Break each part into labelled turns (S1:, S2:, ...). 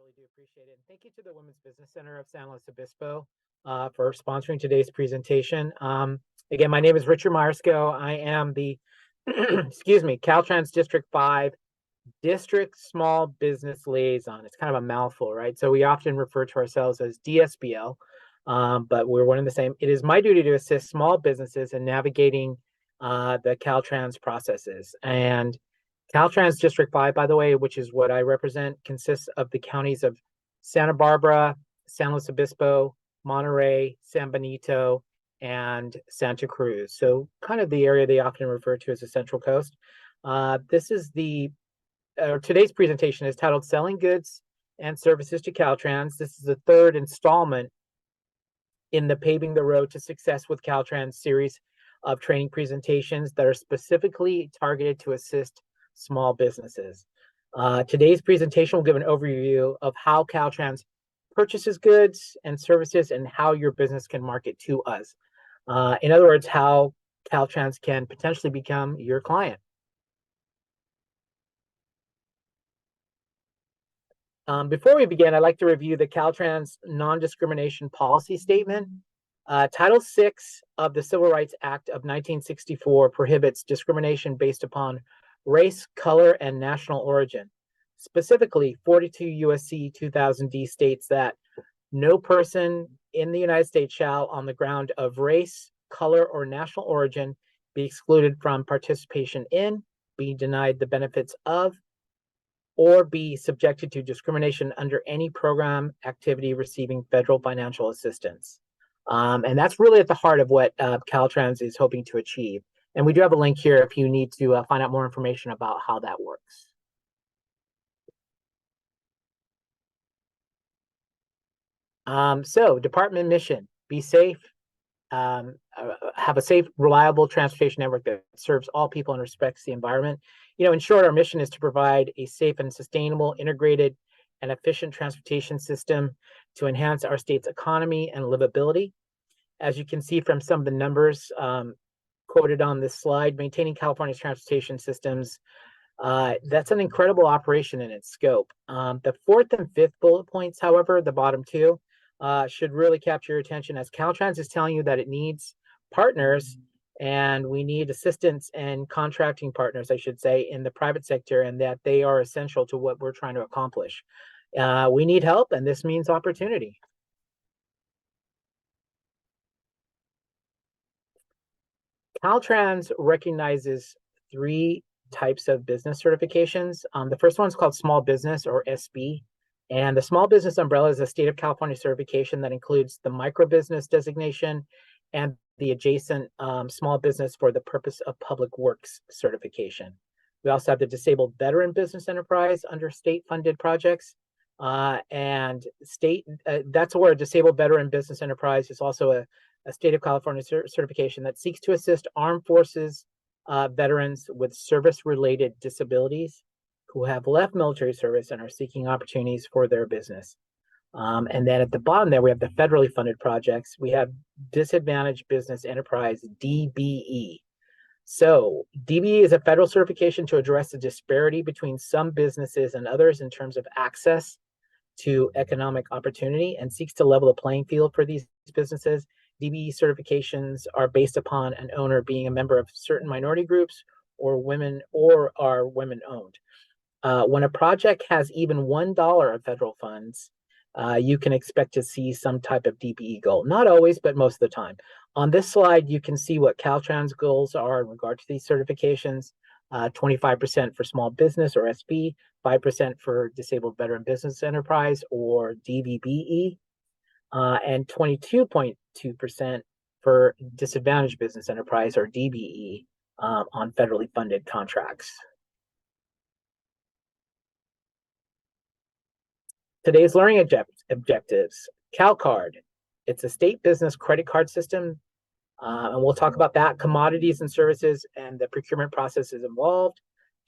S1: really do appreciate it. And thank you to the Women's Business Center of San Luis Obispo for sponsoring today's presentation. Again, my name is Richard Myersco. I am the, excuse me, Caltrans District 5 District Small Business Liaison. It's kind of a mouthful, right? So we often refer to ourselves as DSBL, but we're one and the same. It is my duty to assist small businesses in navigating the Caltrans processes. And Caltrans District 5, by the way, which is what I represent, consists of the counties of Santa Barbara, San Luis Obispo, Monterey, San Benito, and Santa Cruz. So kind of the area they often refer to as the Central Coast. This is today's presentation is titled Selling Goods and Services to Caltrans. This is the third installment in the Paving the Road to Success with Caltrans series of training presentations that are specifically targeted to assist small businesses. Today's presentation will give an overview of how Caltrans purchases goods and services and how your business can market to us. In other words, how Caltrans can potentially become your client. Before we begin, I'd like to review the Caltrans non-discrimination policy statement. Title VI of the Civil Rights Act of 1964 prohibits discrimination based upon race, color, and national origin. Specifically, 42 U.S.C. 2000D states that no person in the United States shall, on the ground of race, color, or national origin, be excluded from participation in, be denied the benefits of, or be subjected to discrimination under any program activity receiving federal financial assistance. And that's really at the heart of what Caltrans is hoping to achieve. And we do have a link here if you need to find out more information about how that works. So department mission, be safe, have a safe, reliable transportation network that serves all people and respects the environment. In short, our mission is to provide a safe and sustainable, integrated, and efficient transportation system to enhance our state's economy and livability. As you can see from some of the numbers quoted on this slide, maintaining California's transportation systems, that's an incredible operation in its scope. The fourth and fifth bullet points, however, the bottom two, should really capture your attention, as Caltrans is telling you that it needs partners, and we need assistance and contracting partners, I should say, in the private sector, and that they are essential to what we're trying to accomplish. We need help, and this means opportunity. Caltrans recognizes three types of business certifications. The first one is called Small Business, or SB. And the Small Business umbrella is a state of California certification that includes the micro business designation and the adjacent small business for the purpose of public works certification. We also have the disabled veteran business enterprise under state-funded projects. And that's where a disabled veteran business enterprise is also a state of California certification that seeks to assist armed forces veterans with service-related disabilities who have left military service and are seeking opportunities for their business. And then at the bottom there, we have the federally funded projects. We have Disadvantaged Business Enterprise, DBE. So DBE is a federal certification to address the disparity between some businesses and others in terms of access to economic opportunity, and seeks to level the playing field for these businesses. DBE certifications are based upon an owner being a member of certain minority groups or women, or are women owned. When a project has even $1 of federal funds, you can expect to see some type of DBE goal. Not always, but most of the time. On this slide, you can see what Caltrans goals are in regard to these certifications. 25% for small business, or SB, 5% for disabled veteran business enterprise, or DVBE, and 22.2% for disadvantaged business enterprise, or DBE, on federally funded contracts. Today's learning objectives. CalCard, it's a state business credit card system, and we'll talk about that. Commodities and services and the procurement processes involved.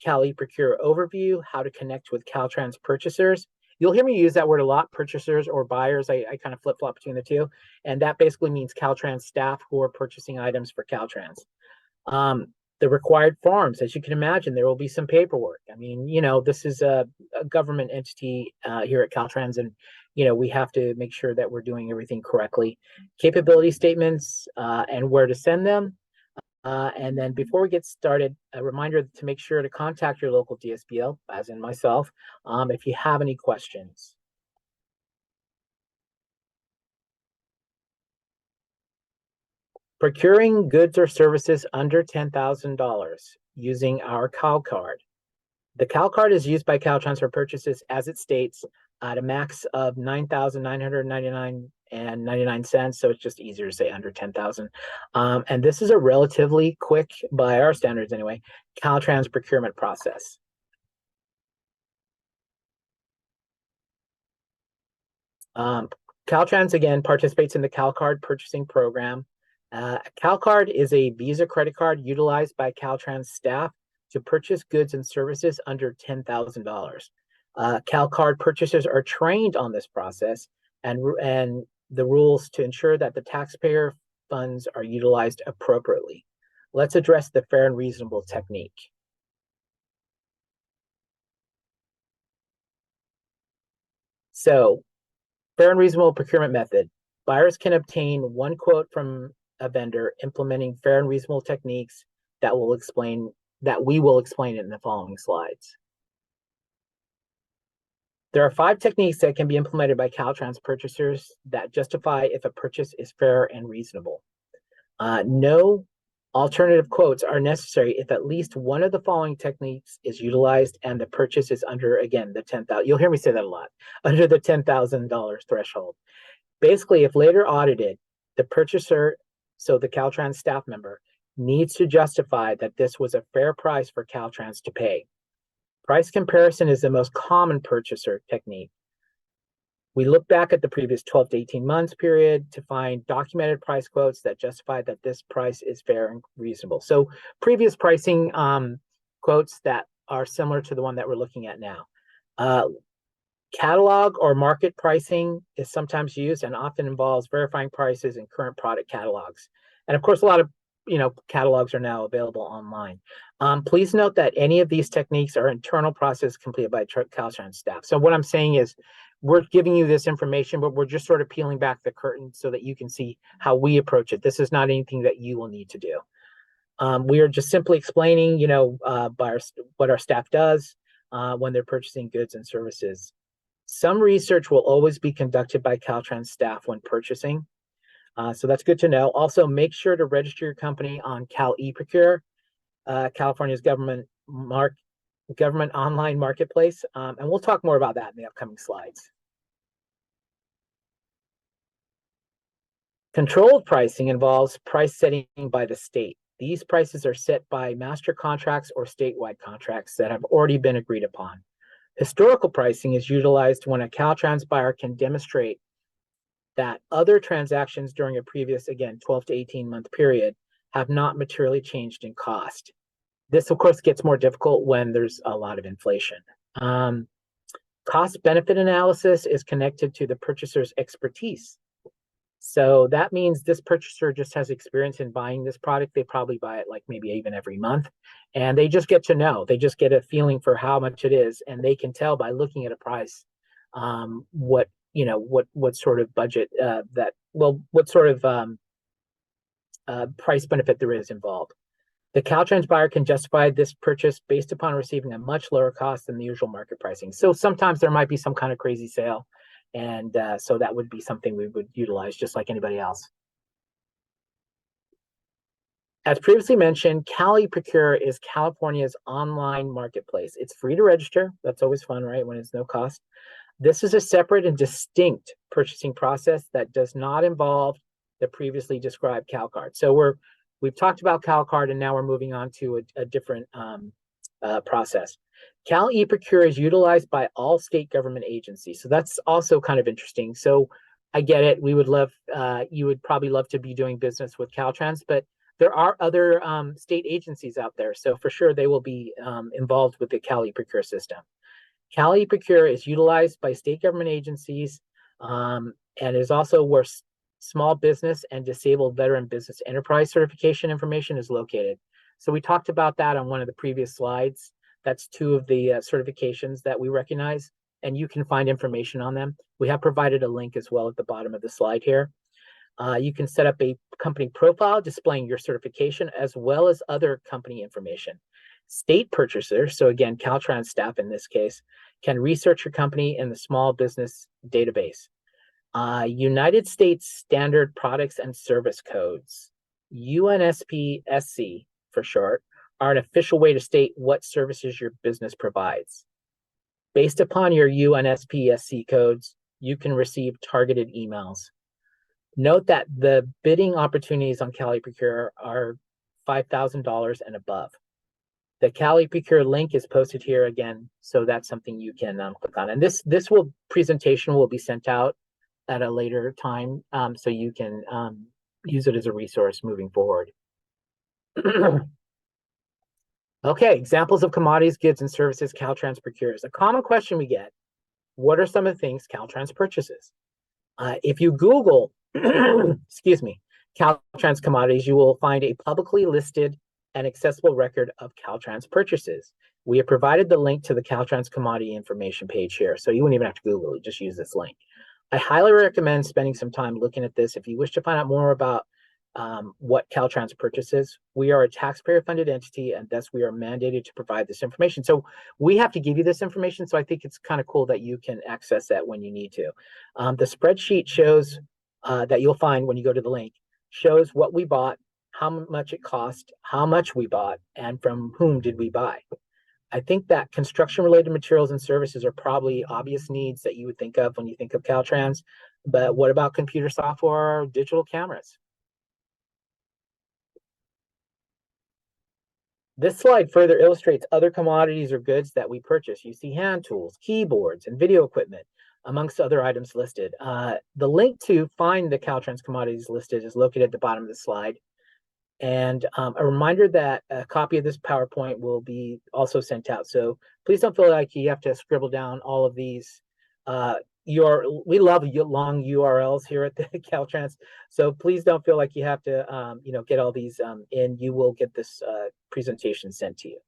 S1: eProcure overview, how to connect with Caltrans purchasers. You'll hear me use that word a lot, purchasers or buyers. I kind of flip-flop between the two. And that basically means Caltrans staff who are purchasing items for Caltrans. the required forms. As you can imagine, there will be some paperwork. I mean, this is a government entity here at Caltrans, and we have to make sure that we're doing everything correctly. Capability statements and where to send them. And then before we get started, a reminder to make sure to contact your local DSBL, as in myself, if you have any questions. Procuring goods or services under $10,000 using our Cal card. The Cal card is used by Caltrans for purchases, as it states, at a max of $9,999.99. So it's just easier to say under 10,000. And this is a relatively quick, by our standards anyway, Caltrans procurement process. Caltrans, again, participates in the Cal card purchasing program. Cal card is a Visa credit card utilized by Caltrans staff to purchase goods and services under $10,000. Cal card purchasers are trained on this process and the rules to ensure that the taxpayer funds are utilized appropriately. Let's address the fair and reasonable technique. So, fair and reasonable procurement method. Buyers can obtain one quote from a vendor implementing fair and reasonable techniques that we will explain in the following slides. There are 5 techniques that can be implemented by Caltrans purchasers that justify if a purchase is fair and reasonable. No alternative quotes are necessary if at least one of the following techniques is utilized and the purchase is under, again, the $10,000. You'll hear me say that a lot, under the $10,000 threshold. Basically, if later audited, the purchaser, so the Caltrans staff member, needs to justify that this was a fair price for Caltrans to pay. Price comparison is the most common purchaser technique. We look back at the previous 12 to 18 months period to find documented price quotes that justify that this price is fair and reasonable. So previous pricing quotes that are similar to the one that we're looking at now. Catalog or market pricing is sometimes used and often involves verifying prices in current product catalogs. And of course, a lot of catalogs are now available online. Please note that any of these techniques are internal processes completed by Caltrans staff. So what I'm saying is we're giving you this information, but we're just sort of peeling back the curtain so that you can see how we approach it. This is not anything that you will need to do. We are just simply explaining, what our staff does when they're purchasing goods and services. Some research will always be conducted by Caltrans staff when purchasing. So that's good to know. Also, make sure to register your company on eProcure, California's government online marketplace. And we'll talk more about that in the upcoming slides. Controlled pricing involves price setting by the state. These prices are set by master contracts or statewide contracts that have already been agreed upon. Historical pricing is utilized when a Caltrans buyer can demonstrate that other transactions during a previous, again, 12 to 18 month period have not materially changed in cost. This, of course, gets more difficult when there's a lot of inflation. Cost benefit analysis is connected to the purchaser's expertise. So that means this purchaser just has experience in buying this product. They probably buy it like maybe even every month, and they just get to know. They just get a feeling for how much it is, and they can tell by looking at a price what sort of budget what sort of price benefit there is involved. The Caltrans buyer can justify this purchase based upon receiving a much lower cost than the usual market pricing. So sometimes there might be some kind of crazy sale, and so that would be something we would utilize just like anybody else. As previously mentioned, eProcure is California's online marketplace. It's free to register. That's always fun, right, when it's no cost. This is a separate and distinct purchasing process that does not involve the previously described CalCard. So we've talked about CalCard, and now we're moving on to a different process. eProcure is utilized by all state government agencies. So that's also kind of interesting. So I get it. We would love, you would probably love to be doing business with Caltrans, but there are other state agencies out there. So for sure, they will be involved with the eProcure system. eProcure is utilized by state government agencies and is also where small business and disabled veteran business enterprise certification information is located. So we talked about that on one of the previous slides. That's two of the certifications that we recognize, and you can find information on them. We have provided a link as well at the bottom of the slide here. You can set up a company profile displaying your certification as well as other company information. State purchasers, so again, Caltrans staff in this case, can research your company in the small business database. United States Standard Products and Service Codes, UNSP-SC for short, are an official way to state what services your business provides. Based upon your UNSP-SC codes, you can receive targeted emails. Note that the bidding opportunities on eProcure are $5,000 and above. The eProcure link is posted here again, so that's something you can click on. And this presentation will be sent out at a later time, so you can use it as a resource moving forward. Okay, examples of commodities, goods, and services Caltrans procures. A common question we get: what are some of the things Caltrans purchases? If you Google, excuse me, Caltrans commodities, you will find a publicly listed and accessible record of Caltrans purchases. We have provided the link to the Caltrans commodity information page here, so you wouldn't even have to Google it, just use this link. I highly recommend spending some time looking at this if you wish to find out more about what Caltrans purchases. We are a taxpayer-funded entity, and thus we are mandated to provide this information. So we have to give you this information, so I think it's kind of cool that you can access that when you need to. The spreadsheet shows that you'll find when you go to the link, shows what we bought, how much it cost, how much we bought, and from whom did we buy. I think that construction-related materials and services are probably obvious needs that you would think of when you think of Caltrans, but what about computer software or digital cameras? This slide further illustrates other commodities or goods that we purchase. You see hand tools, keyboards, and video equipment, amongst other items listed. The link to find the Caltrans commodities listed is located at the bottom of the slide. And a reminder that a copy of this PowerPoint will be also sent out. So please don't feel like you have to scribble down all of these. We love long URLs here at the Caltrans. So please don't feel like you have to get all these in. You will get this presentation sent to you.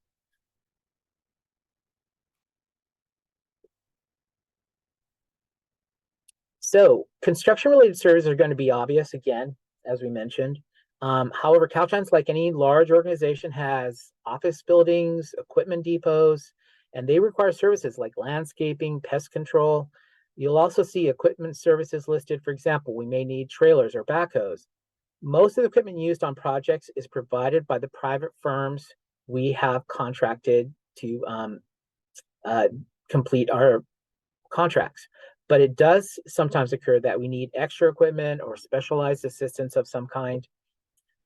S1: So construction-related services are going to be obvious again, as we mentioned. However, Caltrans, like any large organization, has office buildings, equipment depots, and they require services like landscaping, pest control. You'll also see equipment services listed. For example, we may need trailers or backhoes. Most of the equipment used on projects is provided by the private firms we have contracted to complete our contracts. But it does sometimes occur that we need extra equipment or specialized assistance of some kind.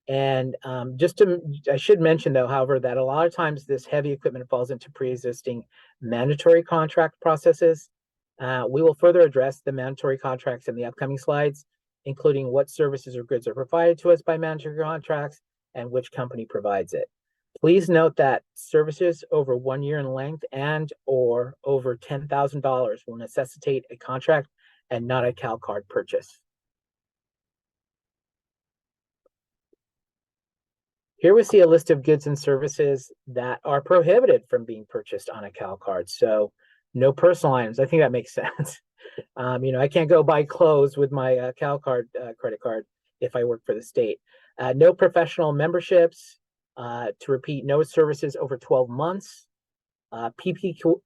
S1: And I should mention though, however, that a lot of times this heavy equipment falls into pre-existing mandatory contract processes. We will further address the mandatory contracts in the upcoming slides, including what services or goods are provided to us by mandatory contracts and which company provides it. Please note that services over 1 year in length and or over $10,000 will necessitate a contract and not a CalCard purchase. Here we see a list of goods and services that are prohibited from being purchased on a CalCard. So no personal items. I think that makes sense. I can't go buy clothes with my CalCard credit card if I work for the state. No professional memberships. To repeat, no services over 12 months. PPE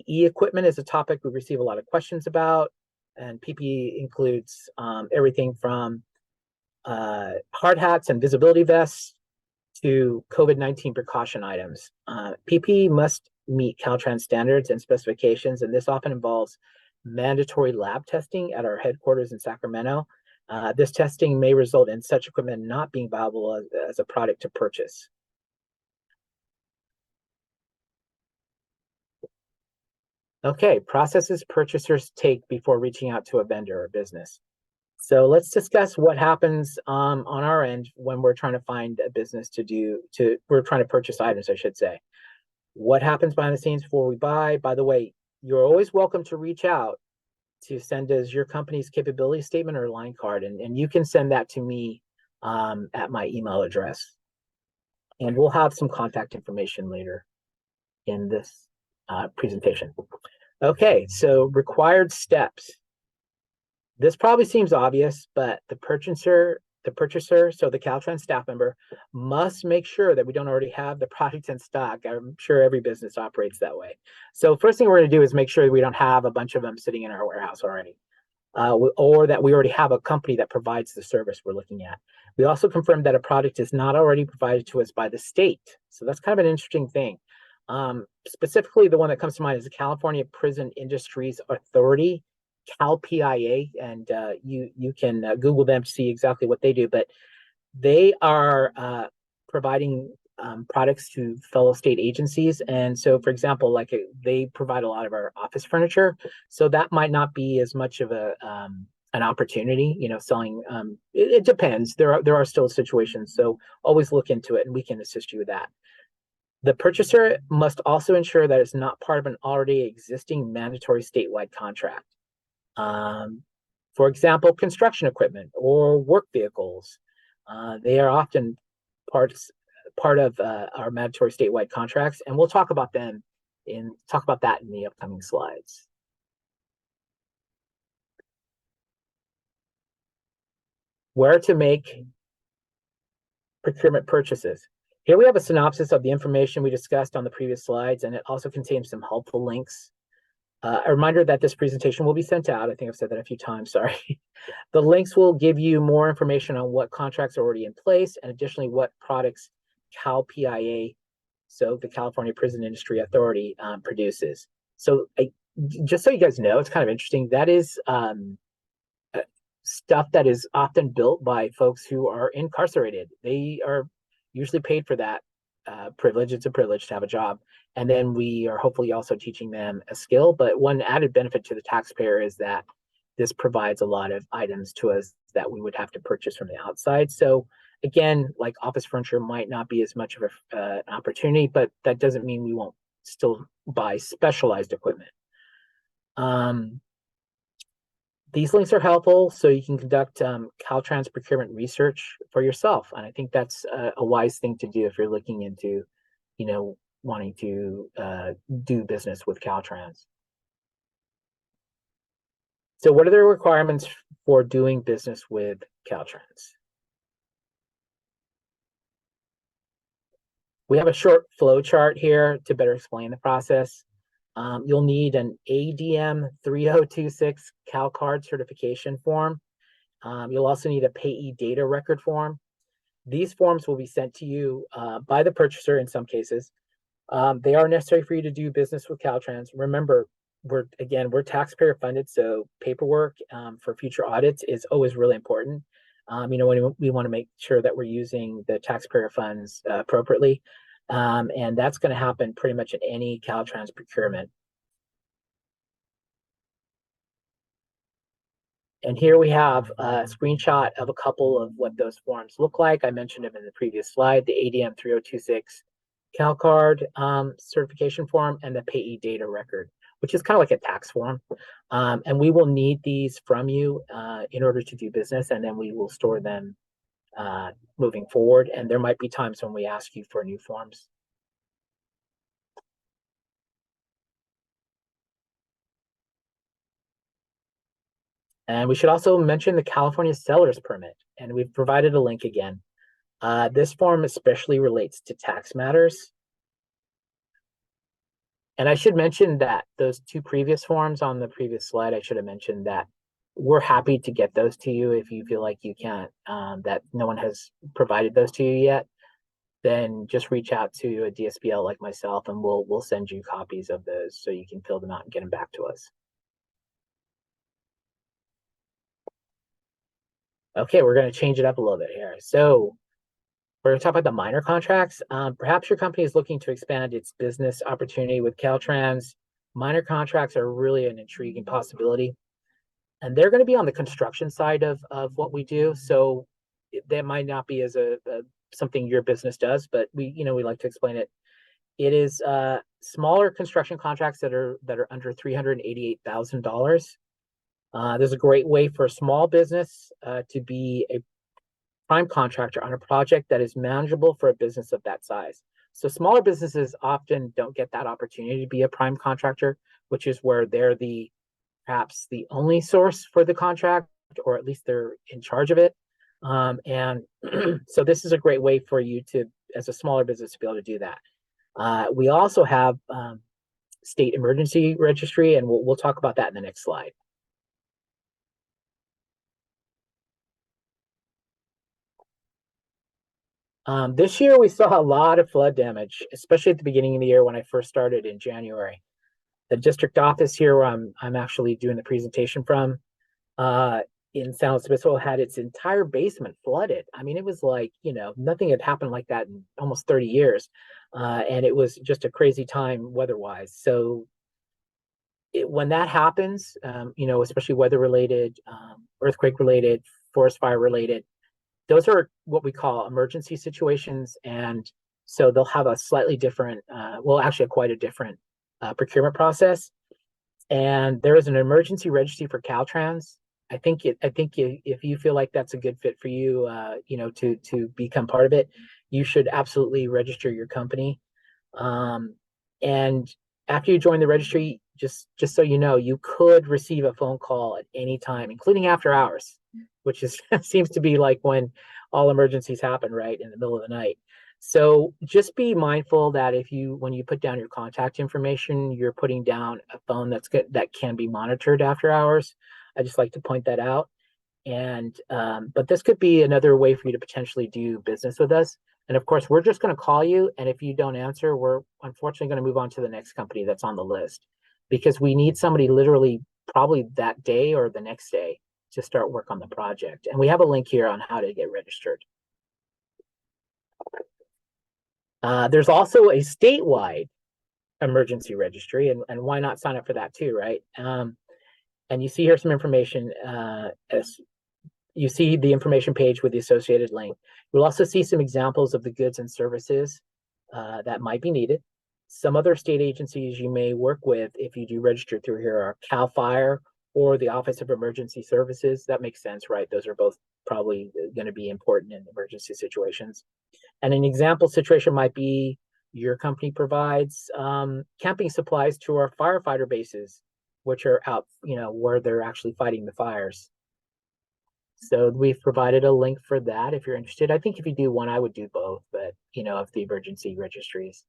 S1: equipment is a topic we receive a lot of questions about. And PPE includes everything from hard hats and visibility vests to COVID-19 precaution items. PPE must meet Caltrans standards and specifications, and this often involves mandatory lab testing at our headquarters in Sacramento. This testing may result in such equipment not being viable as a product to purchase. Okay, processes purchasers take before reaching out to a vendor or business. So let's discuss what happens on our end when we're trying to find a business we're trying to purchase items, I should say. What happens behind the scenes before we buy? By the way, you're always welcome to reach out to send us your company's capability statement or line card, and you can send that to me at my email address. And we'll have some contact information later in this presentation. Okay, so required steps. This probably seems obvious, but the purchaser, so the Caltrans staff member, must make sure that we don't already have the product in stock. I'm sure every business operates that way. So first thing we're going to do is make sure that we don't have a bunch of them sitting in our warehouse already. Or that we already have a company that provides the service we're looking at. We also confirm that a product is not already provided to us by the state. So that's kind of an interesting thing. Specifically, the one that comes to mind is the California Prison Industries Authority, CalPIA, and you can Google them to see exactly what they do. But they are providing products to fellow state agencies. And so, for example, like they provide a lot of our office furniture. So that might not be as much of an opportunity, selling. It depends. There are still situations. So always look into it and we can assist you with that. The purchaser must also ensure that it's not part of an already existing mandatory statewide contract. For example, construction equipment or work vehicles. They are often part of our mandatory statewide contracts, and we'll talk about that in the upcoming slides. Where to make procurement purchases. Here we have a synopsis of the information we discussed on the previous slides, and it also contains some helpful links. A reminder that this presentation will be sent out. I think I've said that a few times, sorry. The links will give you more information on what contracts are already in place, and additionally what products CalPIA, so the California Prison Industry Authority, produces. So just so you guys know, it's kind of interesting. That is stuff that is often built by folks who are incarcerated. They are usually paid for that privilege. It's a privilege to have a job. And then we are hopefully also teaching them a skill. But one added benefit to the taxpayer is that this provides a lot of items to us that we would have to purchase from the outside. So again, like office furniture might not be as much of an opportunity, but that doesn't mean we won't still buy specialized equipment. These links are helpful so you can conduct Caltrans procurement research for yourself. And I think that's a wise thing to do if you're looking into, wanting to do business with Caltrans. So what are the requirements for doing business with Caltrans? We have a short flow chart here to better explain the process. You'll need an ADM 3026 CalCard certification form. You'll also need a payee data record form. These forms will be sent to you by the purchaser in some cases. They are necessary for you to do business with Caltrans. Remember, we're taxpayer funded, so paperwork for future audits is always really important. When we want to make sure that we're using the taxpayer funds appropriately. And that's going to happen pretty much in any Caltrans procurement. And here we have a screenshot of a couple of what those forms look like. I mentioned them in the previous slide, the ADM 3026 CalCard certification form and the payee data record, which is kind of like a tax form. And we will need these from you in order to do business, and then we will store them moving forward. And there might be times when we ask you for new forms. And we should also mention the California Seller's Permit, and we've provided a link again. This form especially relates to tax matters. And I should mention that those two previous forms on the previous slide, I should have mentioned that we're happy to get those to you if you feel like you can't, that no one has provided those to you yet. Then just reach out to a DSBL like myself, and we'll send you copies of those so you can fill them out and get them back to us. Okay, we're going to change it up a little bit here. So we're going to talk about the minor contracts. Perhaps your company is looking to expand its business opportunity with Caltrans. Minor contracts are really an intriguing possibility. And they're going to be on the construction side of what we do. So that might not be as something your business does, but we like to explain it. It is smaller construction contracts that are under $388,000. There's a great way for a small business to be prime contractor on a project that is manageable for a business of that size. So smaller businesses often don't get that opportunity to be a prime contractor, which is where they're perhaps the only source for the contract, or at least they're in charge of it. And so this is a great way for you to, as a smaller business, to be able to do that. We also have state emergency registry, and we'll talk about that in the next slide. This year we saw a lot of flood damage, especially at the beginning of the year when I first started in January. The district office here where I'm actually doing the presentation from in San Luis Obispo had its entire basement flooded. I mean, it was like, nothing had happened like that in almost 30 years. And it was just a crazy time weather-wise. So when that happens, especially weather-related, earthquake-related, forest fire-related, those are what we call emergency situations. And so they'll have a slightly different, actually quite a different procurement process. And there is an emergency registry for Caltrans. I think if you feel like that's a good fit for you, to become part of it, you should absolutely register your company. And after you join the registry, just so you know, you could receive a phone call at any time, including after hours, which is seems to be like when all emergencies happen, right in the middle of the night. So just be mindful that when you put down your contact information, you're putting down a phone that can be monitored after hours. I just like to point that out. And but this could be another way for you to potentially do business with us. And of course, we're just going to call you. And if you don't answer, we're unfortunately going to move on to the next company that's on the list, because we need somebody literally probably that day or the next day to start work on the project. And we have a link here on how to get registered. There's also a statewide emergency registry, and why not sign up for that too, right? And you see here some information. As you see the information page with the associated link. You'll also see some examples of the goods and services that might be needed. Some other state agencies you may work with if you do register through here are CAL FIRE or the Office of Emergency Services. That makes sense, right? Those are both probably going to be important in emergency situations. And an example situation might be your company provides camping supplies to our firefighter bases, which are out, where they're actually fighting the fires. So we've provided a link for that if you're interested. I think if you do one, I would do both, but of the emergency registries.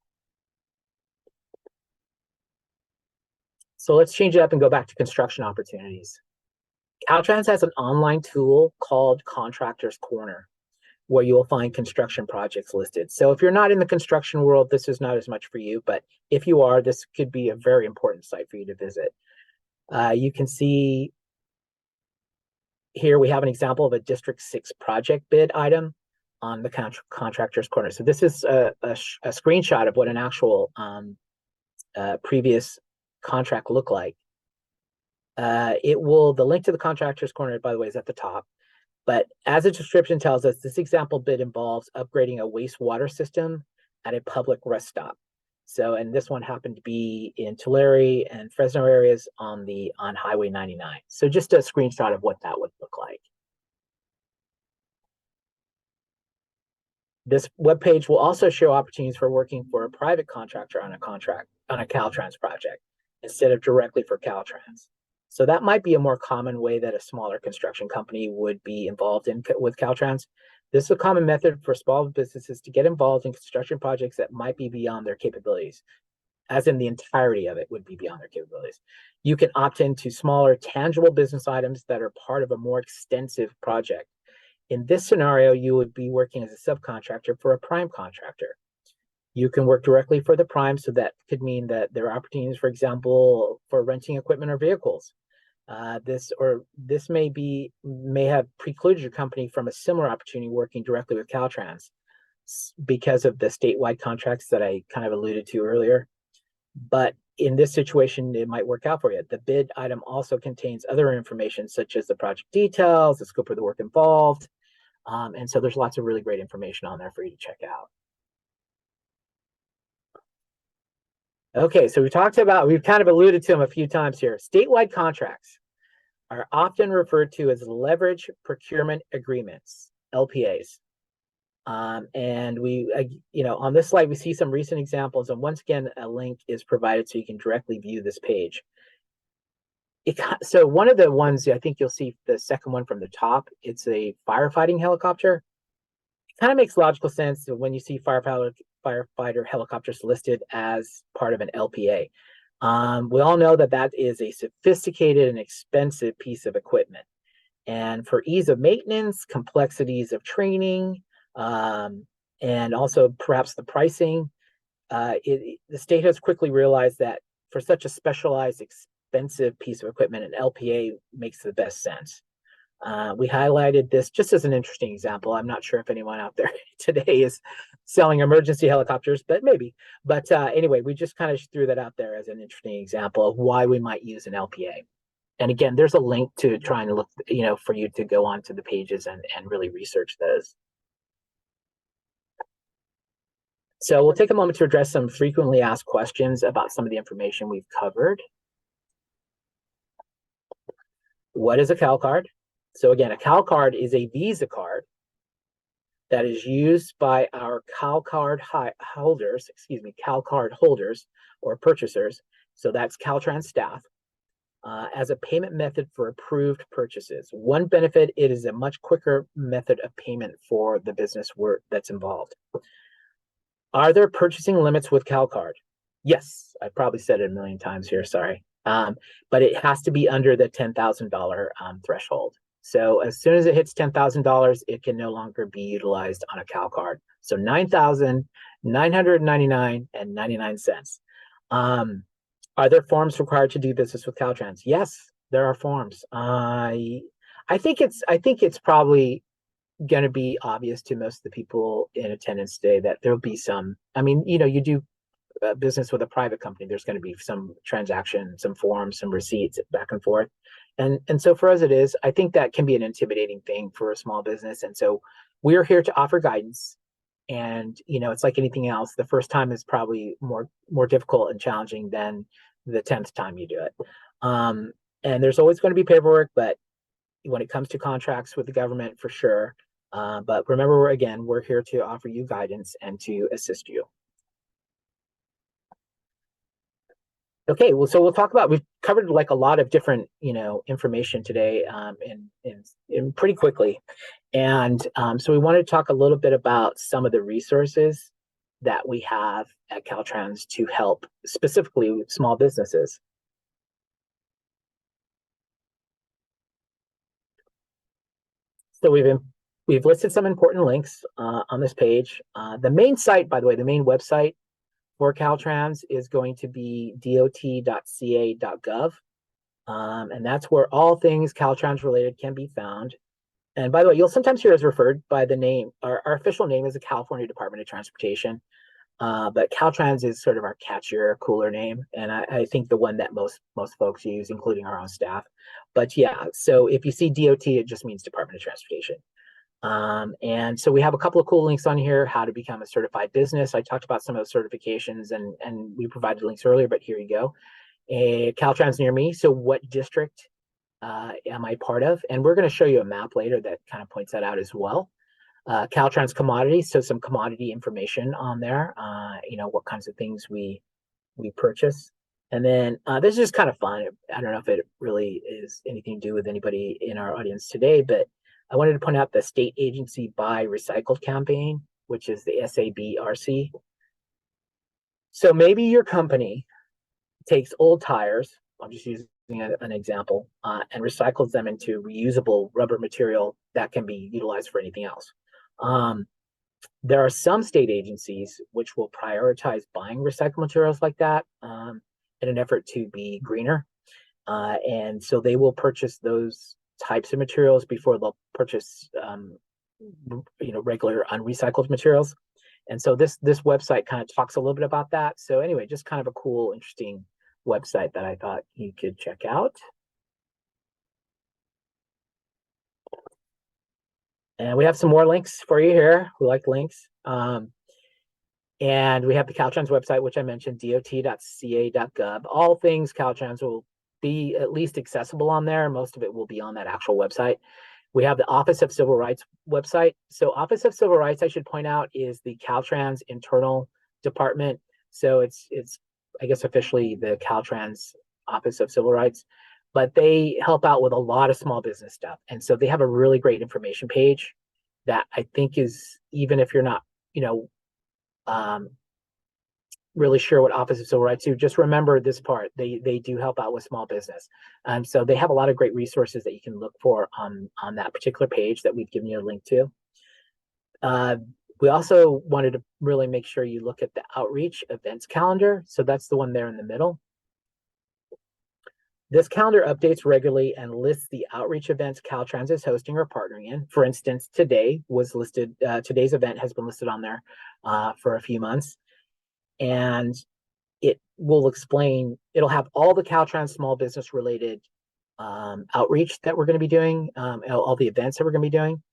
S1: So let's change it up and go back to construction opportunities. Caltrans has an online tool called Contractors Corner, where you'll find construction projects listed. So if you're not in the construction world, this is not as much for you, but if you are, this could be a very important site for you to visit. You can see here we have an example of a District 6 project bid item on the Contractors Corner. So this is a screenshot of what an actual previous contract looked like. The link to the Contractors Corner, by the way, is at the top. But as the description tells us, this example bid involves upgrading a wastewater system at a public rest stop. So, and this one happened to be in Tulare and Fresno areas on Highway 99. So just a screenshot of what that would look like. This webpage will also show opportunities for working for a private contractor on a Caltrans project instead of directly for Caltrans. So that might be a more common way that a smaller construction company would be involved with Caltrans. This is a common method for small businesses to get involved in construction projects that might be beyond their capabilities, as in the entirety of it would be beyond their capabilities. You can opt into smaller, tangible business items that are part of a more extensive project. In this scenario, you would be working as a subcontractor for a prime contractor. You can work directly for the prime, so that could mean that there are opportunities, for example, for renting equipment or vehicles. This may have precluded your company from a similar opportunity working directly with Caltrans because of the statewide contracts that I kind of alluded to earlier. But in this situation, it might work out for you. The bid item also contains other information such as the project details, the scope of the work involved. And so there's lots of really great information on there for you to check out. Okay, so we've kind of alluded to them a few times here. Statewide contracts are often referred to as leverage procurement agreements. LPAs. And on this slide, we see some recent examples. And once again, a link is provided so you can directly view this page. So one of the ones, I think you'll see the second one from the top, it's a firefighting helicopter. It kind of makes logical sense when you see firefighter helicopters listed as part of an LPA. We all know that that is a sophisticated and expensive piece of equipment. And for ease of maintenance, complexities of training, and also perhaps the pricing, the state has quickly realized that for such a specialized, expensive piece of equipment, an LPA makes the best sense. We highlighted this just as an interesting example. I'm not sure if anyone out there today is selling emergency helicopters, but maybe. But anyway, we just kind of threw that out there as an interesting example of why we might use an LPA. And again, there's a link to try and look, for you to go onto the pages and really research those. So we'll take a moment to address some frequently asked questions about some of the information we've covered. What is a CalCard? So again, a CalCard is a Visa card that is used by our CalCard holders or purchasers. So that's Caltrans staff. As a payment method for approved purchases. One benefit, it is a much quicker method of payment for the business that's involved. Are there purchasing limits with CalCard? Yes, I probably said it a million times here, sorry. But it has to be under the $10,000 threshold. So as soon as it hits $10,000, it can no longer be utilized on a CalCard. So $9,999.99. Are there forms required to do business with Caltrans? Yes, there are forms. I think it's probably going to be obvious to most of the people in attendance today that there'll be some. I mean, you do business with a private company. There's going to be some transaction, some forms, some receipts back and forth, and so for us it is. I think that can be an intimidating thing for a small business, and so we're here to offer guidance. And it's like anything else. The first time is probably more difficult and challenging than the 10th time you do it. And there's always going to be paperwork, but when it comes to contracts with the government, for sure. But remember, we're here to offer you guidance and to assist you. Okay, well, so we've covered like a lot of different, information today, and pretty quickly. And so we wanted to talk a little bit about some of the resources that we have at Caltrans to help specifically small businesses. So we've listed some important links on this page. The main site, by the way, the main website for Caltrans is going to be dot.ca.gov. And that's where all things Caltrans related can be found. And by the way, you'll sometimes hear us referred by the name, our official name is the California Department of Transportation. But Caltrans is sort of our catchier, cooler name. And I think the one that most folks use, including our own staff. But yeah, so if you see DOT, it just means Department of Transportation. And so we have a couple of cool links on here, how to become a certified business. I talked about some of the certifications and we provided links earlier, but here you go. Caltrans near me. So what district am I part of? And we're going to show you a map later that kind of points that out as well. Caltrans Commodities, so some commodity information on there, what kinds of things we purchase. And then this is just kind of fun. I don't know if it really is anything to do with anybody in our audience today, but I wanted to point out the State Agency Buy Recycled campaign, which is the SABRC. So maybe your company takes old tires, I'm just using an example, and recycles them into reusable rubber material that can be utilized for anything else. There are some state agencies which will prioritize buying recycled materials like that in an effort to be greener. And so they will purchase those types of materials before they'll purchase regular unrecycled materials. And so this website kind of talks a little bit about that. So anyway, just kind of a cool, interesting website that I thought you could check out. And we have some more links for you here. We like links. And we have the Caltrans website, which I mentioned, dot.ca.gov. All things Caltrans will be at least accessible on there. Most of it will be on that actual website. We have the Office of Civil Rights website. So Office of Civil Rights, I should point out, is the Caltrans internal department. So it's I guess officially the Caltrans Office of Civil Rights, but they help out with a lot of small business stuff. And so they have a really great information page that I think is, even if you're not, um, really sure what Office of Civil Rights do, just remember this part. They do help out with small business. So they have a lot of great resources that you can look for on that particular page that we've given you a link to. We also wanted to really make sure you look at the outreach events calendar. So that's the one there in the middle. This calendar updates regularly and lists the outreach events Caltrans is hosting or partnering in. For instance, today was listed, today's event has been listed on there for a few months. And it will explain, it'll have all the Caltrans small business related outreach that we're going to be doing, all the events that we're going to be doing.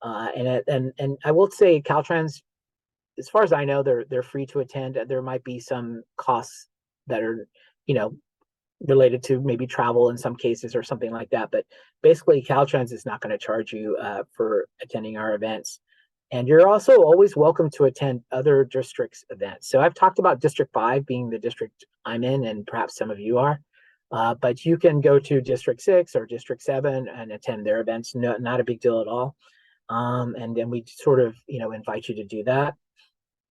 S1: And I will say Caltrans, as far as I know, they're free to attend. There might be some costs that are, related to maybe travel in some cases or something like that. But basically, Caltrans is not going to charge you for attending our events. And you're also always welcome to attend other districts' events. So I've talked about District 5 being the district I'm in, and perhaps some of you are. But you can go to District 6 or District 7 and attend their events. No, not a big deal at all. And then we sort of, invite you to do that.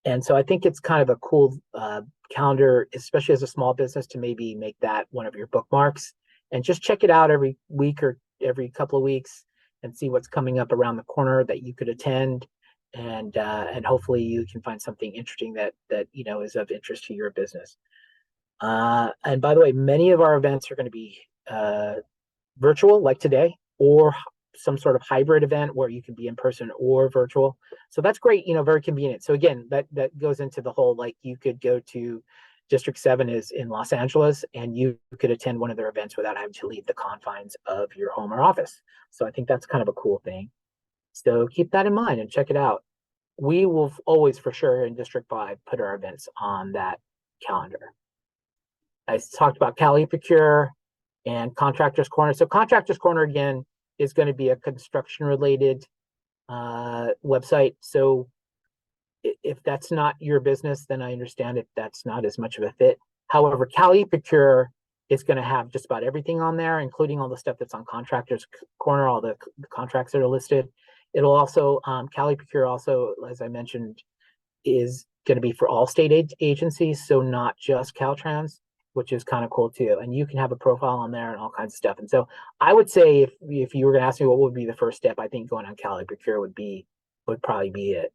S1: And so I think it's kind of a cool calendar, especially as a small business, to maybe make that one of your bookmarks and just check it out every week or every couple of weeks and see what's coming up around the corner that you could attend. And hopefully you can find something interesting that is of interest to your business. And by the way, many of our events are going to be virtual, like today, or some sort of hybrid event where you can be in person or virtual. So that's great, very convenient. So again, that goes into the whole, like, you could go to District 7 is in Los Angeles and you could attend one of their events without having to leave the confines of your home or office. So I think that's kind of a cool thing. So keep that in mind and check it out. We will always, for sure, in District 5, put our events on that calendar. I talked about eProcure and Contractors Corner. So Contractors Corner, again, is going to be a construction-related website. So if that's not your business, then I understand if that's not as much of a fit. However, eProcure is going to have just about everything on there, including all the stuff that's on Contractors Corner, all the contracts that are listed. It'll also, eProcure also, as I mentioned, is going to be for all state agencies, so not just Caltrans, which is kind of cool too. And you can have a profile on there and all kinds of stuff. And so I would say if you were going to ask me what would be the first step, I think going on eProcure would probably be it.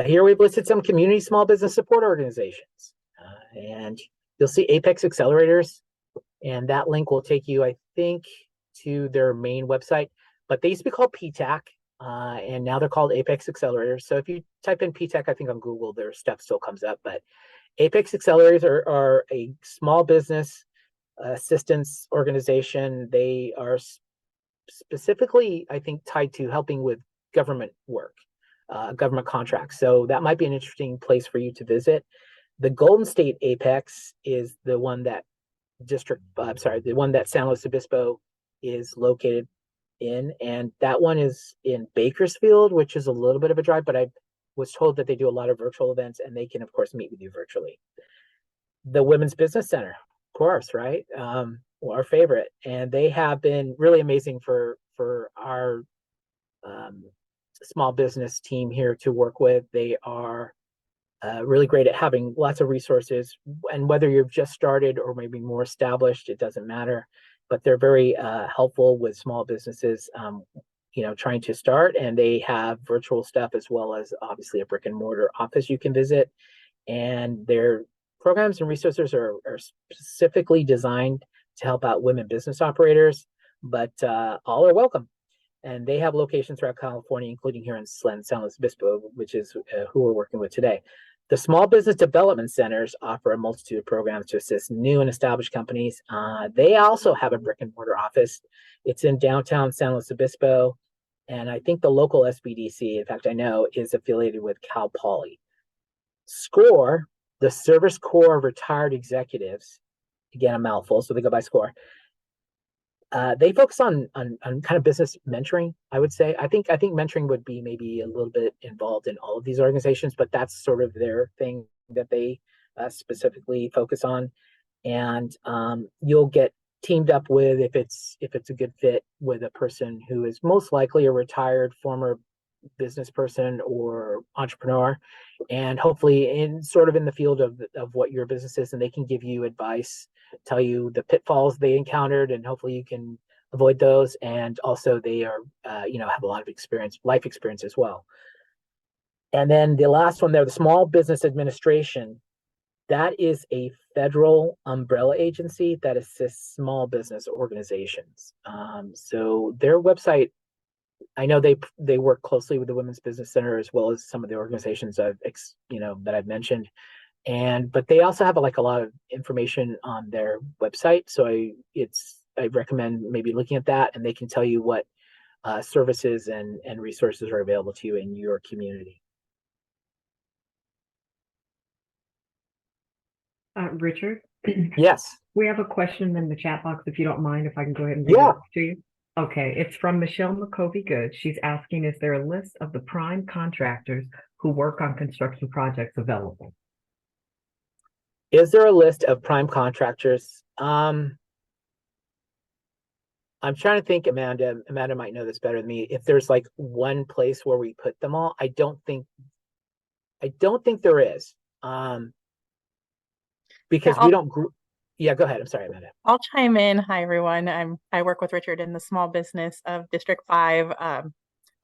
S1: Here we've listed some community small business support organizations. And you'll see Apex Accelerators, and that link will take you, I think, to their main website. But they used to be called PTAC. And now they're called Apex Accelerators. So if you type in PTAC, I think on Google, their stuff still comes up. But Apex Accelerators are a small business assistance organization. They are specifically, I think, tied to helping with government work, government contracts. So that might be an interesting place for you to visit. The Golden State Apex is the one that the one that San Luis Obispo is located in, and that one is in Bakersfield, which is a little bit of a drive, but I was told that they do a lot of virtual events and they can, of course, meet with you virtually. The Women's Business Center, of course, right? Our favorite, and they have been really amazing for our small business team here to work with. They are really great at having lots of resources, and whether you've just started or maybe more established, it doesn't matter. But they're very helpful with small businesses, trying to start, and they have virtual stuff as well as obviously a brick and mortar office you can visit. And their programs and resources are specifically designed to help out women business operators, but all are welcome. And they have locations throughout California, including here in San Luis Obispo, which is who we're working with today. The Small Business Development Centers offer a multitude of programs to assist new and established companies. They also have a brick and mortar office. It's in downtown San Luis Obispo. And I think the local SBDC, in fact, I know, is affiliated with Cal Poly. SCORE, the Service Corps of Retired Executives, again, a mouthful, so they go by SCORE, They focus on kind of business mentoring, I would say. I think mentoring would be maybe a little bit involved in all of these organizations, but that's sort of their thing that they specifically focus on. And you'll get teamed up with, if it's a good fit, with a person who is most likely a retired former business person or entrepreneur, and hopefully in the field of what your business is, and they can give you advice, tell you the pitfalls they encountered, and hopefully you can avoid those. And also they are have a lot of life experience as well. And then the last one there, the Small Business Administration, that is a federal umbrella agency that assists small business organizations. So their website, I know they work closely with the Women's Business Center as well as some of the organizations that I've mentioned, but they also have a lot of information on their website. So I recommend maybe looking at that, and they can tell you what services and resources are available to you in your community.
S2: Richard?
S1: Yes.
S2: We have a question in the chat box, if you don't mind, if I can go ahead and read it to you. Okay, it's from Michelle McCovey-Good. She's asking, is there a list of the prime contractors who work on construction projects available?
S1: Is there a list of prime contractors? I'm trying to think, Amanda. Amanda might know this better than me. If there's like one place where we put them all, I don't think there is. Because we don't group. Yeah, go ahead. I'm sorry, Amanda.
S3: I'll chime in. Hi, everyone. I work with Richard in the small business of District 5, the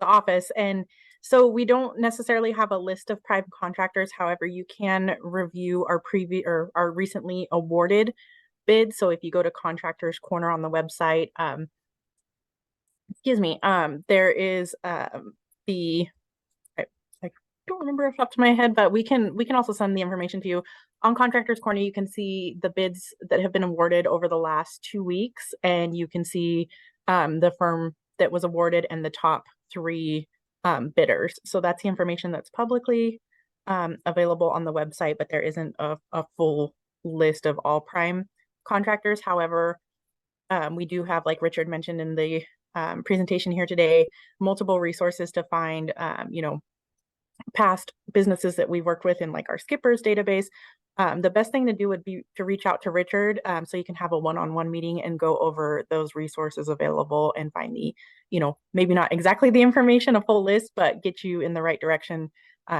S3: office. And so we don't necessarily have a list of prime contractors. However, you can review our our recently awarded bids. So if you go to Contractors Corner on the website, there is I don't remember off the top of my head, but we can also send the information to you. On Contractors Corner, you can see the bids that have been awarded over the last 2 weeks, and you can see the firm that was awarded and the top 3 bidders. So that's the information that's publicly available on the website, but there isn't a full list of all prime contractors. However, we do have, like Richard mentioned in the presentation here today, multiple resources to find, past businesses that we worked with in like our skippers database. The best thing to do would be to reach out to Richard, so you can have a one-on-one meeting and go over those resources available and find the, maybe not exactly the information, a full list, but get you in the right direction,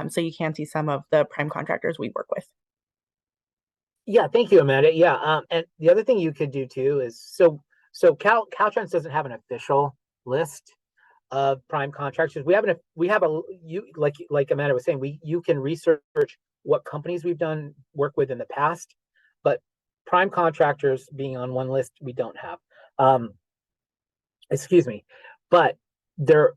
S3: so you can see some of the prime contractors we work with.
S1: Yeah, thank you, Amanda. Yeah, and the other thing you could do too is so Caltrans doesn't have an official list of prime contractors. Like Amanda was saying, you can research what companies we've done work with in the past, but prime contractors being on one list, we don't have. Excuse me. But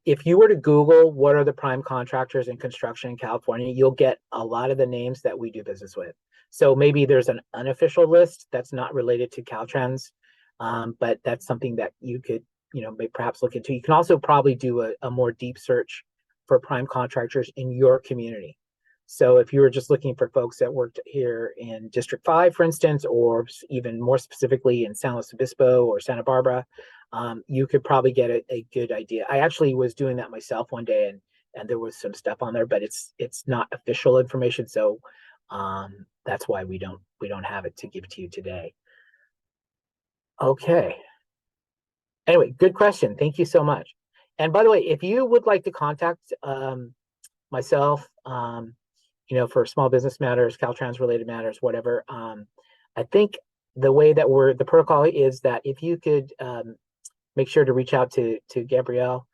S1: if you were to Google what are the prime contractors in construction in California, you'll get a lot of the names that we do business with. So maybe there's an unofficial list that's not related to Caltrans, but that's something that you could perhaps look into. You can also probably do a more deep search for prime contractors in your community. So if you were just looking for folks that worked here in District 5, for instance, or even more specifically in San Luis Obispo or Santa Barbara, you could probably get a good idea. I actually was doing that myself one day, and there was some stuff on there, but it's not official information. So that's why we don't have it to give to you today. Okay. Anyway, good question. Thank you so much. And by the way, if you would like to contact myself, for small business matters, Caltrans related matters, whatever, I think the way that the protocol is that if you could make sure to reach out to Gabrielle,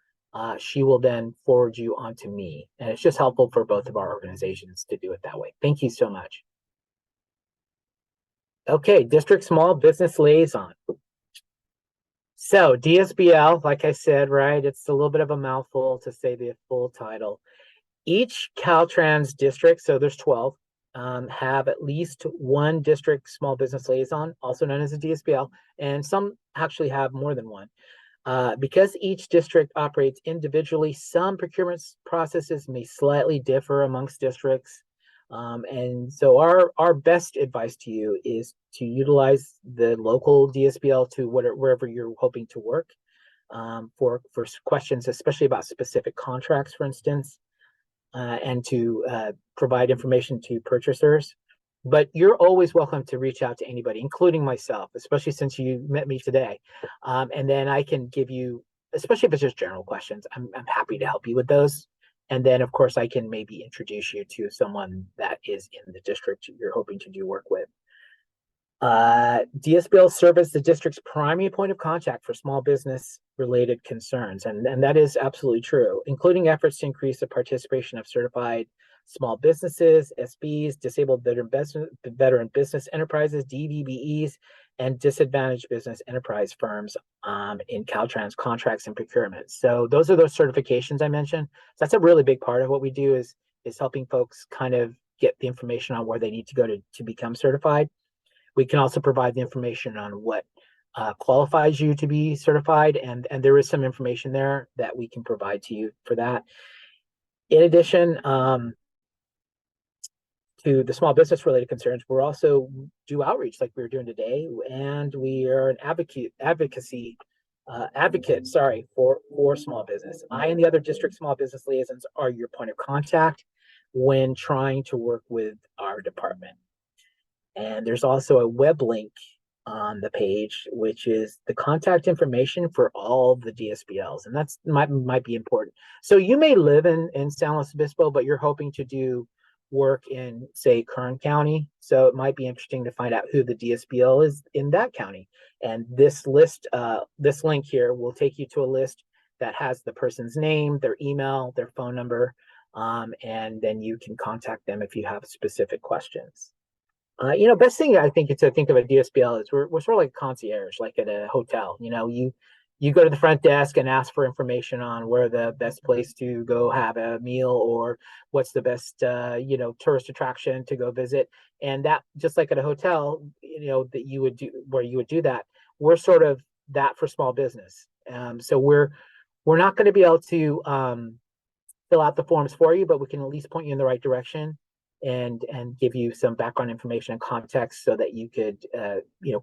S1: she will then forward you on to me. And it's just helpful for both of our organizations to do it that way. Thank you so much. Okay, District Small Business Liaison. So DSBL, like I said, right, it's a little bit of a mouthful to say the full title. Each Caltrans district, so there's 12, have at least one district small business liaison, also known as a DSBL, and some actually have more than one. Because each district operates individually, some procurement processes may slightly differ amongst districts. And so our best advice to you is to utilize the local DSBL to wherever you're hoping to work, for questions, especially about specific contracts, for instance, and to provide information to purchasers. But you're always welcome to reach out to anybody, including myself, especially since you met me today. And then I can give you, especially if it's just general questions, I'm happy to help you with those. And then, of course, I can maybe introduce you to someone that is in the district you're hoping to do work with. DSBL serve as the district's primary point of contact for small business related concerns. And that is absolutely true, including efforts to increase the participation of certified small businesses, SBs, disabled veteran business enterprises, DVBEs, and disadvantaged business enterprise firms in Caltrans contracts and procurement. So those are those certifications I mentioned. So that's a really big part of what we do is helping folks kind of get the information on where they need to go to become certified. We can also provide the information on what qualifies you to be certified, and there is some information there that we can provide to you for that. In addition to the small business related concerns, we're also do outreach like we were doing today, and we are an advocate for small business. I and the other district small business liaisons are your point of contact when trying to work with our department. And there's also a web link on the page, which is the contact information for all the DSBLs, and that's might be important. So you may live in San Luis Obispo, but you're hoping to do work in, say, Kern County. So it might be interesting to find out who the DSBL is in that county. And this list, this link here will take you to a list that has the person's name, their email, their phone number, and then you can contact them if you have specific questions. Best thing I think to think of a DSBL is we're sort of like concierge, like at a hotel. You go to the front desk and ask for information on where the best place to go have a meal, or what's the best tourist attraction to go visit. And that, just like at a hotel, that you would do where you would do that. We're sort of that for small business. So we're not going to be able to fill out the forms for you, but we can at least point you in the right direction and give you some background information and context so that you could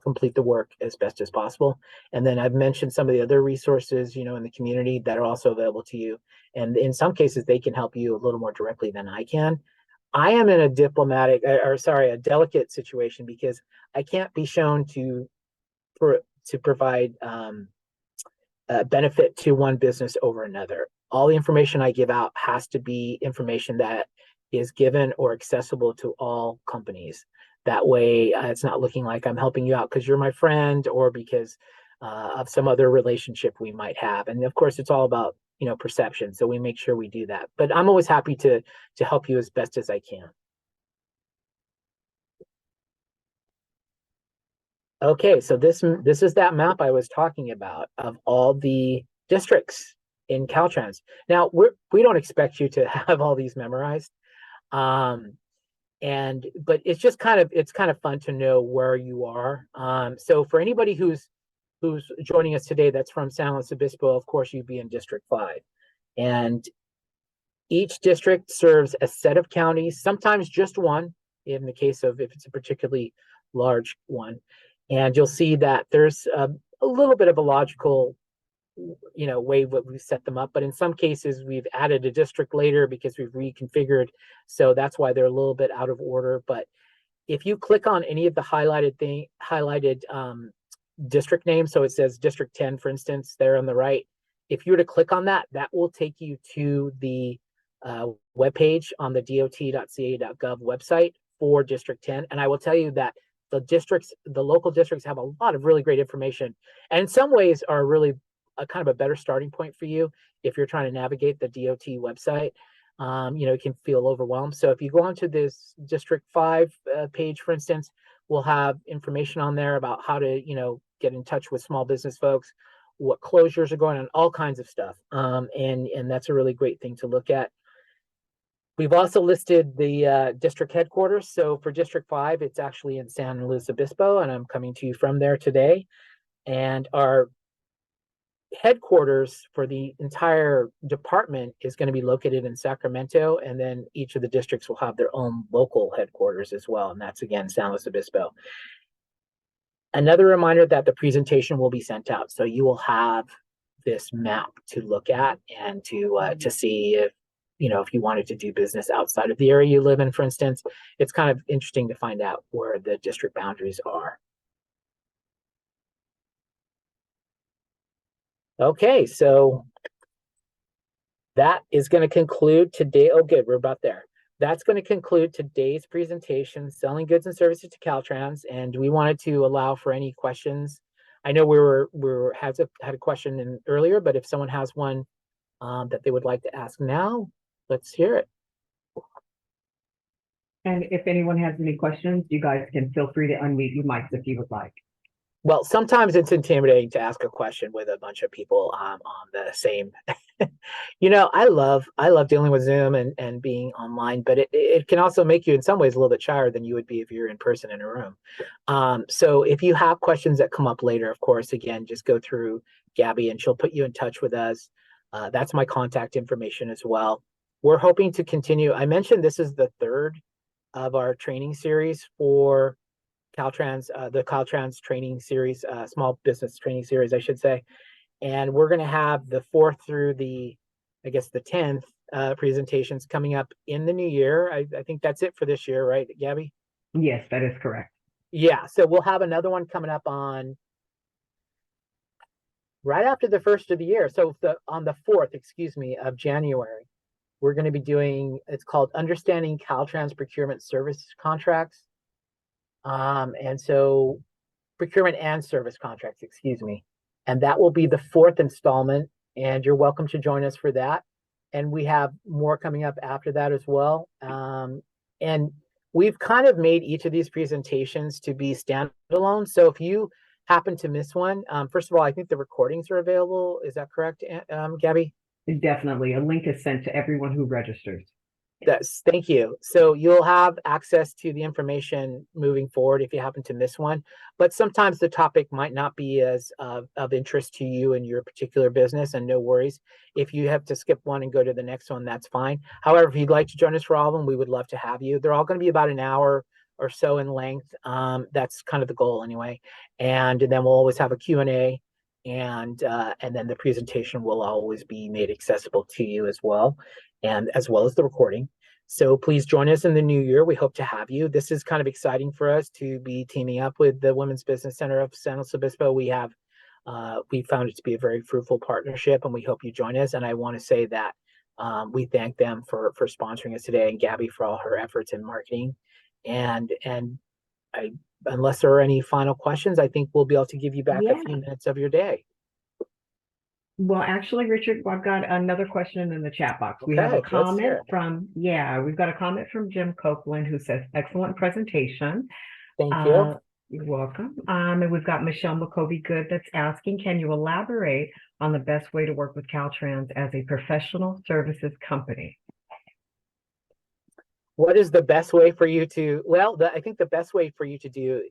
S1: complete the work as best as possible. And then I've mentioned some of the other resources in the community that are also available to you, and in some cases they can help you a little more directly than I can. I am in a a delicate situation because I can't be shown to provide benefit to one business over another. All the information I give out has to be information that is given or accessible to all companies. That way, it's not looking like I'm helping you out because you're my friend or because of some other relationship we might have. And of course, it's all about perception. So we make sure we do that. But I'm always happy to help you as best as I can. Okay, so this is that map I was talking about of all the districts in Caltrans. Now we don't expect you to have all these memorized. But it's just kind of fun to know where you are. So for anybody who's joining us today that's from San Luis Obispo, of course you'd be in District 5. And each district serves a set of counties, sometimes just one in the case of if it's a particularly large one. And you'll see that there's a little bit of a logical way what we set them up, but in some cases we've added a district later because we've reconfigured, so that's why they're a little bit out of order. But if you click on any of the highlighted district names, so it says District 10 for instance there on the right, if you were to click on that, that will take you to the webpage on the dot.ca.gov website for District 10. And I will tell you that the local districts have a lot of really great information, and in some ways are really a kind of a better starting point for you if you're trying to navigate the DOT website. It can feel overwhelmed. So if you go onto this District 5 page, for instance, we'll have information on there about how to, get in touch with small business folks, what closures are going on, all kinds of stuff. And that's a really great thing to look at. We've also listed the district headquarters. So for District 5, it's actually in San Luis Obispo, and I'm coming to you from there today. And our headquarters for the entire department is going to be located in Sacramento, and then each of the districts will have their own local headquarters as well, and that's again San Luis Obispo. Another reminder that the presentation will be sent out, so you will have this map to look at and to see if if you wanted to do business outside of the area you live in, for instance. It's kind of interesting to find out where the district boundaries are. Okay, so that is going to conclude today. Oh, good, we're about there. That's going to conclude today's presentation, selling goods and services to Caltrans. And we wanted to allow for any questions. I know we had a question in earlier, but if someone has one that they would like to ask now, let's hear it.
S2: And if anyone has any questions, you guys can feel free to unmute your mics if you would like.
S1: Well, sometimes it's intimidating to ask a question with a bunch of people on the same. I love dealing with Zoom and being online, but it can also make you in some ways a little bit shyer than you would be if you're in person in a room. So if you have questions that come up later, of course, again, just go through Gabby and she'll put you in touch with us. That's my contact information as well. We're hoping to continue. I mentioned this is the third of our training series for Caltrans, the Caltrans training series, small business training series, I should say. And we're going to have the 4th through the 10th presentations coming up in the new year. I think that's it for this year, right, Gabby?
S2: Yes, that is correct.
S1: Yeah, so we'll have another one coming up on right after the 1st of the year. So on the 4th, of January, we're going to be doing, it's called Understanding Caltrans Procurement Service Contracts. And so procurement and service contracts, and that will be the 4th installment, and you're welcome to join us for that. And we have more coming up after that as well. And we've kind of made each of these presentations to be standalone. So if you happen to miss one, first of all, I think the recordings are available. Is that correct, Gabby?
S2: Definitely. A link is sent to everyone who registers.
S1: Thank you. So you'll have access to the information moving forward if you happen to miss one, but sometimes the topic might not be as of interest to you and your particular business, and no worries. If you have to skip one and go to the next one, that's fine. However, if you'd like to join us for all of them, we would love to have you. They're all going to be about an hour or so in length. That's kind of the goal anyway. And then we'll always have a Q&A, and then the presentation will always be made accessible to you as well, and as well as the recording. So please join us in the new year. We hope to have you. This is kind of exciting for us to be teaming up with the Women's Business Center of San Luis Obispo. We found it to be a very fruitful partnership, and we hope you join us. And I want to say that we thank them for sponsoring us today, and Gabby for all her efforts in marketing. And unless there are any final questions, I think we'll be able to give you back a few minutes of your day.
S2: Well, actually, Richard, I've got another question in the chat box. We have a comment we've got a comment from Jim Copeland, who says, excellent presentation.
S1: Thank you.
S2: You're welcome. And we've got Michelle McCovey-Good that's asking, can you elaborate on the best way to work with Caltrans as a professional services company?
S1: What is the best way for you to, I think the best way for you to do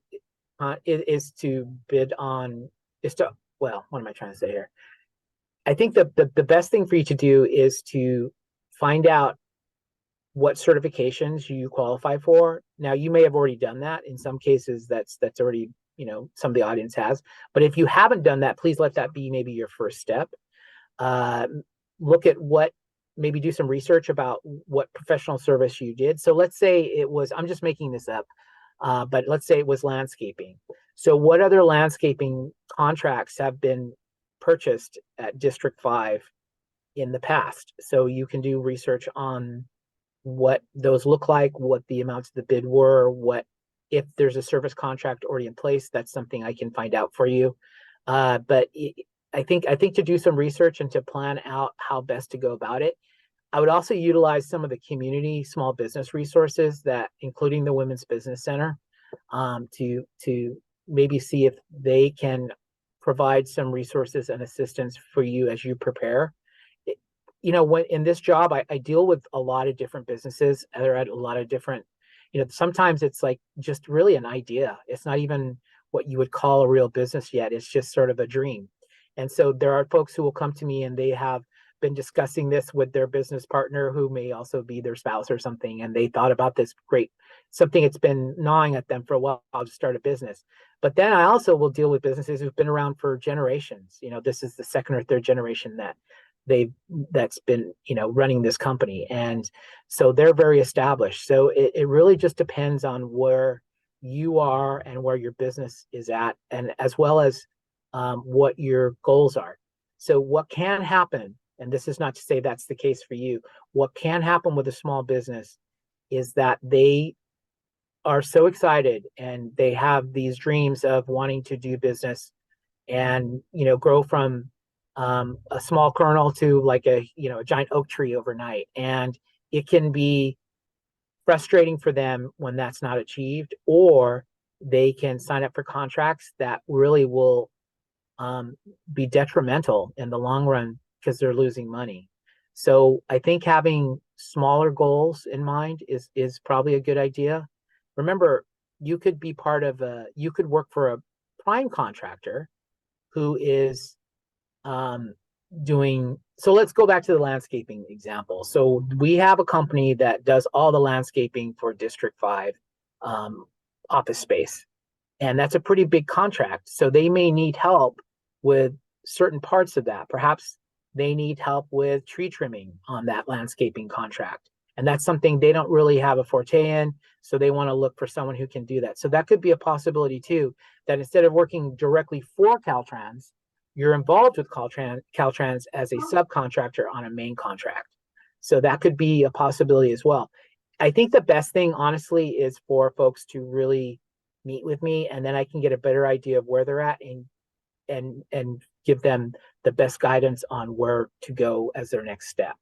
S1: is to bid on, what am I trying to say here? I think the best thing for you to do is to find out what certifications you qualify for. Now, you may have already done that. In some cases, that's already, some of the audience has. But if you haven't done that, please let that be maybe your first step. Look at maybe do some research about what professional service you did. So let's say it was, I'm just making this up, but let's say it was landscaping. So what other landscaping contracts have been purchased at District 5 in the past? So you can do research on what those look like, what the amounts of the bid were, if there's a service contract already in place. That's something I can find out for you. But I think to do some research and to plan out how best to go about it. I would also utilize some of the community small business resources, that including the Women's Business Center, to maybe see if they can provide some resources and assistance for you as you prepare. When in this job, I deal with a lot of different businesses. They're at a lot of different, sometimes it's like just really an idea. It's not even what you would call a real business yet. It's just sort of a dream. And so there are folks who will come to me and they have been discussing this with their business partner who may also be their spouse or something. And they thought about this great, something that's been gnawing at them for a while to start a business. But then I also will deal with businesses who've been around for generations. This is the second or third generation that's been, running this company. And so they're very established. So it really just depends on where you are and where your business is at, and as well as what your goals are. So what can happen, and this is not to say that's the case for you, what can happen with a small business is that they are so excited and they have these dreams of wanting to do business and, grow from a small kernel to like a giant oak tree overnight. And it can be frustrating for them when that's not achieved, or they can sign up for contracts that really will be detrimental in the long run because they're losing money. So I think having smaller goals in mind is probably a good idea. Remember, you could be you could work for a prime contractor who is so let's go back to the landscaping example. So we have a company that does all the landscaping for District 5 office space. And that's a pretty big contract. So they may need help with certain parts of that. Perhaps they need help with tree trimming on that landscaping contract. And that's something they don't really have a forte in. So they want to look for someone who can do that. So that could be a possibility too, that instead of working directly for Caltrans, you're involved with Caltrans as a subcontractor on a main contract. So that could be a possibility as well. I think the best thing, honestly, is for folks to really meet with me, and then I can get a better idea of where they're at and give them the best guidance on where to go as their next step.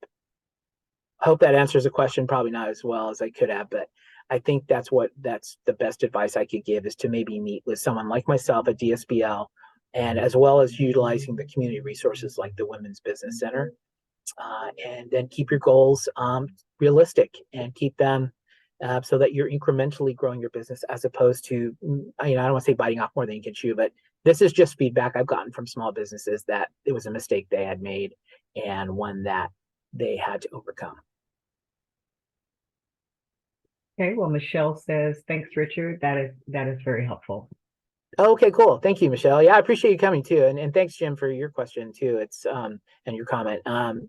S1: I hope that answers the question. Probably not as well as I could have, but I think that's the best advice I could give, is to maybe meet with someone like myself at DSBL, and as well as utilizing the community resources like the Women's Business Center, and then keep your goals realistic and keep them so that you're incrementally growing your business, as opposed to, I don't want to say biting off more than you can chew, but this is just feedback I've gotten from small businesses that it was a mistake they had made and one that they had to overcome.
S2: Okay, well, Michelle says, thanks, Richard. That is very helpful.
S1: Okay, cool. Thank you, Michelle. Yeah, I appreciate you coming too. And thanks, Jim, for your question too. It's and your comment.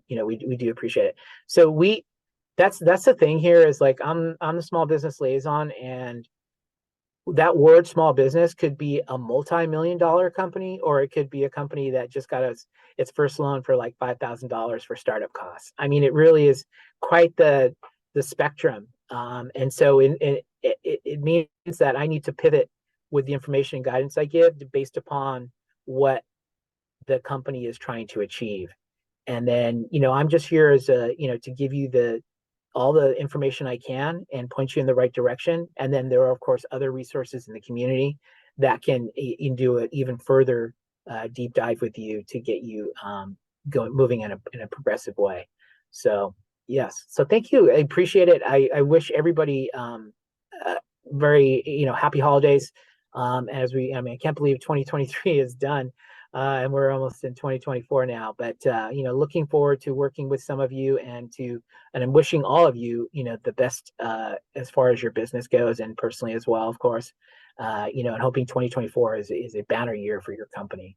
S1: We do appreciate it. So that's the thing here, is like I'm the small business liaison, and that word small business could be a multi-million-dollar company, or it could be a company that just got its first loan for like $5,000 for startup costs. I mean, it really is quite the spectrum. And so it means that I need to pivot with the information and guidance I give based upon what the company is trying to achieve. And then, I'm just here as to give you all the information I can and point you in the right direction. And then there are, of course, other resources in the community that can do an even further deep dive with you to get you moving in a progressive way. So yes, so thank you. I appreciate it. I wish everybody very happy holidays. I can't believe 2023 is done. And we're almost in 2024 now, but looking forward to working with some of you, and I'm wishing all of you, the best as far as your business goes, and personally as well, of course. And hoping 2024 is a banner year for your company.